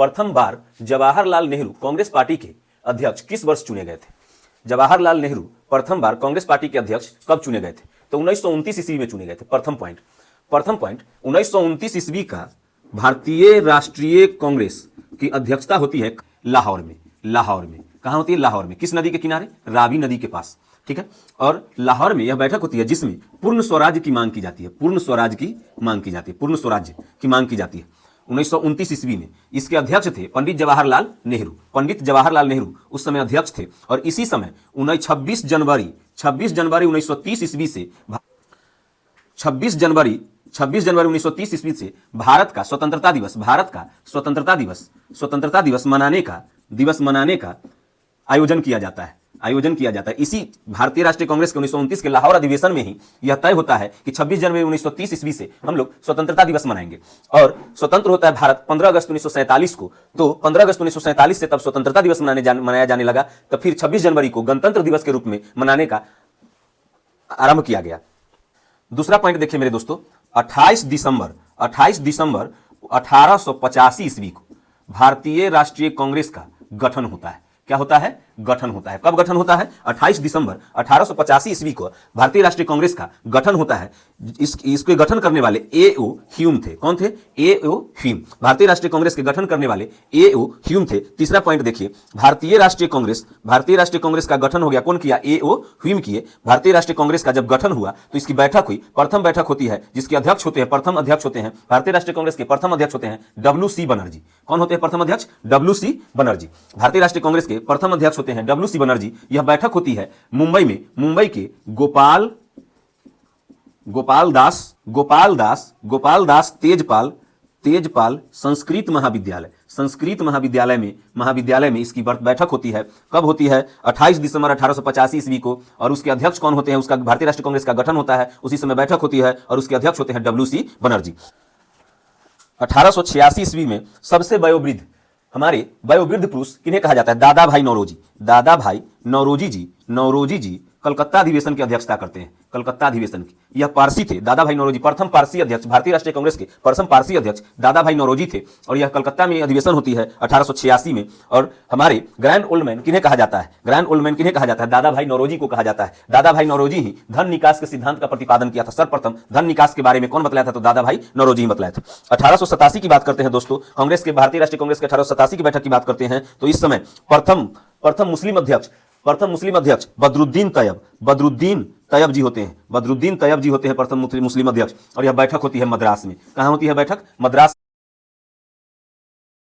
प्रथम बार जवाहरलाल नेहरू कांग्रेस पार्टी के अध्यक्ष किस वर्ष चुने गए थे? जवाहरलाल नेहरू प्रथम बार कांग्रेस पार्टी के अध्यक्ष कब चुने गए थे? तो 1929 ईस्वी में चुने गए थे। प्रथम पॉइंट 1929 ईस्वी का भारतीय राष्ट्रीय कांग्रेस की अध्यक्षता होती है लाहौर में। कहां होती है? लाहौर में। किस नदी के किनारे? रावी नदी के पास, ठीक है। और लाहौर में यह बैठक होती है जिसमें पूर्ण स्वराज्य की मांग की जाती है। पूर्ण स्वराज्य की मांग की जाती है 1929 ईस्वी में। इसके अध्यक्ष थे पंडित जवाहरलाल नेहरू उस समय अध्यक्ष थे। और इसी समय 26 जनवरी 1930 ईस्वी से 1930 ईस्वी से भारत का स्वतंत्रता दिवस मनाने का आयोजन किया जाता है। इसी भारतीय राष्ट्रीय कांग्रेस के 1929 के लाहौर अधिवेशन में ही यह तय होता है कि 26 जनवरी 1930 ईस्वी से हम लोग स्वतंत्रता दिवस मनाएंगे। और स्वतंत्र होता है भारत 15 अगस्त 1947 को। तो 15 अगस्त 1947 से तब स्वतंत्रता दिवस मनाया जाने लगा। तब फिर 26 जनवरी को गणतंत्र दिवस के रूप में मनाने का आरंभ किया गया। दूसरा पॉइंट देखिए मेरे दोस्तों, 28 दिसंबर 1885 ईस्वी को भारतीय राष्ट्रीय कांग्रेस का गठन होता है। क्या होता है? गठन होता है। कब गठन होता है? 28 दिसंबर 1885 ईस्वी को भारतीय राष्ट्रीय कांग्रेस का गठन होता है। इसके गठन करने वाले A.O. ह्यूम थे। कौन थे? A.O. ह्यूम। भारतीय राष्ट्रीय कांग्रेस के गठन करने वाले A.O. ह्यूम थे। तीसरा पॉइंट देखिए, भारतीय राष्ट्रीय कांग्रेस का गठन हो गया। कौन किया? A.O. ह्यूम किए। भारतीय राष्ट्रीय कांग्रेस का जब गठन हुआ तो इसकी बैठक हुई। प्रथम बैठक होती है जिसके अध्यक्ष होते हैं, प्रथम अध्यक्ष होते हैं भारतीय राष्ट्रीय कांग्रेस के प्रथम अध्यक्ष होते हैं W.C. बनर्जी। कौन होते हैं प्रथम अध्यक्ष? W.C. बनर्जी। भारतीय राष्ट्रीय कांग्रेस के प्रथम अध्यक्ष होते हैं W.C. बनर्जी। यह बैठक होती है मुंबई में। मुंबई के गोपाल दास तेजपाल संस्कृत महाविद्यालय में इसकी बैठक होती है। कब होती है? 28 दिसंबर 1885 ईस्वी को। और उसके अध्यक्ष कौन होते हैं? उसका भारतीय राष्ट्रीय कांग्रेस का गठन होता है, उसी समय बैठक होती है और उसके अध्यक्ष होते हैं W.C. बनर्जी। 1886 ईस्वी में सबसे हमारे वयोवृद्ध पुरुष किन्हें कहा जाता है? दादा भाई नौरोजी जी कलकत्ता अधिवेशन की अध्यक्षता करते हैं। कलकत्ता अधिवेशन की यह पारसी थे। दादा भाई नौरोजी प्रथम पारसी अध्यक्ष, भारतीय राष्ट्रीय कांग्रेस के प्रथम पारसी अध्यक्ष दादा भाई नौरोजी थे। और यह कलकत्ता में अधिवेशन होती है 1886 में। और हमारे ग्रैंड ओल्ड मैन किन्हें कहा जाता है? दादा भाई नौरोजी को कहा जाता है। दादा भाई नौरोजी ही धन निकास के सिद्धांत का प्रतिपादन किया था। सर्वप्रथम धन निकास के बारे में कौन बतलाया था? तो दादा भाई नौरोजी ही बतलाया था। 1887 की बात करते हैं दोस्तों, कांग्रेस के भारतीय राष्ट्रीय कांग्रेस के 1887 की बैठक की बात करते हैं। तो इस समय प्रथम मुस्लिम अध्यक्ष बदरुद्दीन तैयब जी होते हैं। प्रथम मुस्लिम अध्यक्ष। और यह बैठक होती है मद्रास में। कहां होती है बैठक? मद्रास।